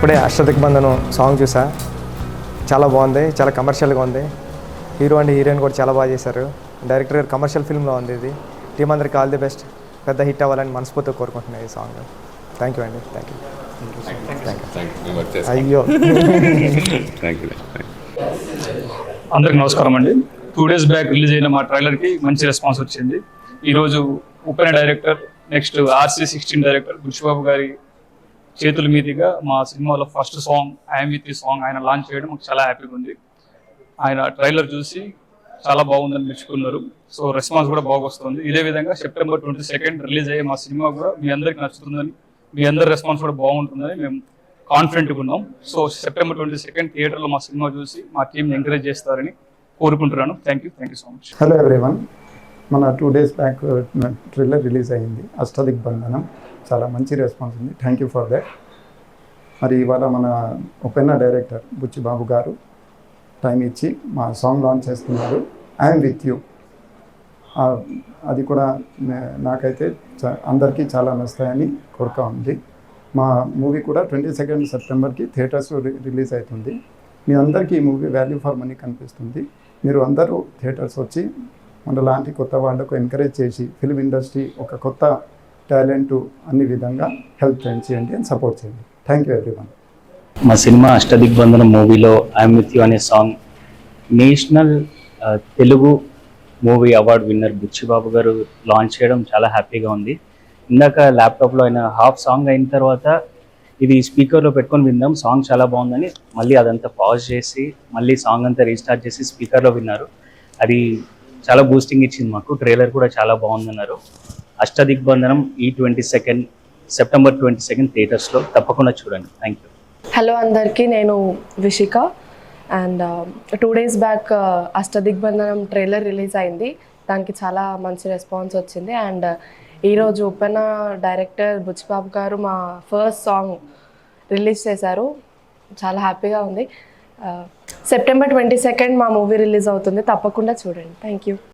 ఇప్పుడే అష్టదిగ్బంధనం సాంగ్ చూసా, చాలా బాగుంది, చాలా కమర్షియల్గా ఉంది. హీరో అండ్ హీరోయిన్ కూడా చాలా బాగా చేశారు. డైరెక్టర్ గారు కమర్షియల్ ఫిల్మ్లో ఉంది. ఇది టీం అందరికి ఆల్ ది బెస్ట్, పెద్ద హిట్ అవ్వాలని మనస్ఫూర్తిగా కోరుకుంటున్నాను ఈ సాంగ్. థ్యాంక్ యూ అండి. Thank you. అయ్యో అందరికి నమస్కారం అండి. 2 days బ్యాక్ రిలీజ్ అయిన మా ట్రైలర్కి మంచి రెస్పాన్స్ వచ్చింది. ఈరోజు Uppena director, next RC16 director Buchibabu గారి చేతుల మీదుగా మా సినిమాలో first song I'm with song ఆయన లాంచ్ చేయడం మాకు చాలా హ్యాపీగా ఉంది. ఆయన ట్రైలర్ చూసి చాలా బాగుందని మెచ్చుకున్నారు. సో రెస్పాన్స్ కూడా బాగా వస్తుంది. ఇదే విధంగా September 22 రిలీజ్ అయ్యే మా సినిమా కూడా మీ అందరికి నచ్చుతుందని, మీ అందరి రెస్పాన్స్ కూడా బాగుంటుందని మేము కాన్ఫిడెంట్గా ఉన్నాం. సో September 22 థియేటర్లో మా సినిమా చూసి మా టీంని ఎంకరేజ్ చేస్తారని కోరుకుంటున్నాను. Thank you so much. Hello everyone, మన 2 days బ్యాక్ ట్రైలర్ రిలీజ్ అయింది అష్టదిగ్బంధనం. చాలా మంచి రెస్పాన్స్ ఉంది. Thank you for that. మరి ఇవాళ మన ఓపెన్ డైరెక్టర్ బుచ్చిబాబు గారు టైం ఇచ్చి మా సాంగ్ లాంచ్ చేస్తున్నారు, ఐఎమ్ విత్ యూ. అది కూడా నాకైతే అందరికీ చాలా నచ్చుతాయని కోరిక ఉంది. మా మూవీ కూడా 22 సెప్టెంబర్కి థియేటర్స్లో రిలీజ్ అవుతుంది. మీ అందరికీ ఈ మూవీ వాల్యూ ఫర్ మనీ కనిపిస్తుంది. మీరు అందరూ థియేటర్స్ వచ్చి మన లాంటి కొత్త వాళ్ళకు ఎంకరేజ్ చేసి ఫిల్మ్ ఇండస్ట్రీ ఒక కొత్త టాలెంట్ అన్ని విధంగా హెల్ప్ చేయండి అండ్ సపోర్ట్ చేయండి. Thank you everyone. మా సినిమా అష్టదిగ్బంధనం మూవీలో ఐఎమ్ విత్ యూ అనే song national Telugu movie award winner Buchibabu గారు లాంచ్ చేయడం చాలా హ్యాపీగా ఉంది. ఇందాక ల్యాప్టాప్లో ఆయన హాఫ్ సాంగ్ అయిన తర్వాత ఇది స్పీకర్లో పెట్టుకొని విందాం, సాంగ్ చాలా బాగుందని మళ్ళీ అదంతా పాజ్ చేసి మళ్ళీ సాంగ్ అంతా రీస్టార్ట్ చేసి స్పీకర్లో విన్నారు. అది చాలా బూస్టింగ్ ఇచ్చింది మాకు. ట్రైలర్ కూడా చాలా బాగుందన్నారు. అష్టదిగ్బంధనం September 22 థియేటర్స్లో తప్పకుండా చూడండి. Thank you. హలో అందరికీ, నేను Vishika. And 2 days back Ashtadigbandhanam trailer release అయింది. దానికి చాలా మంచి రెస్పాన్స్ వచ్చింది. అండ్ ఈరోజు ఉపెన్ డైరెక్టర్ బుచ్చిబాబు గారు మా ఫస్ట్ సాంగ్ రిలీజ్ చేశారు. చాలా హ్యాపీగా ఉంది. September 22 మా మూవీ రిలీజ్ అవుతుంది, తప్పకుండా చూడండి. Thank you.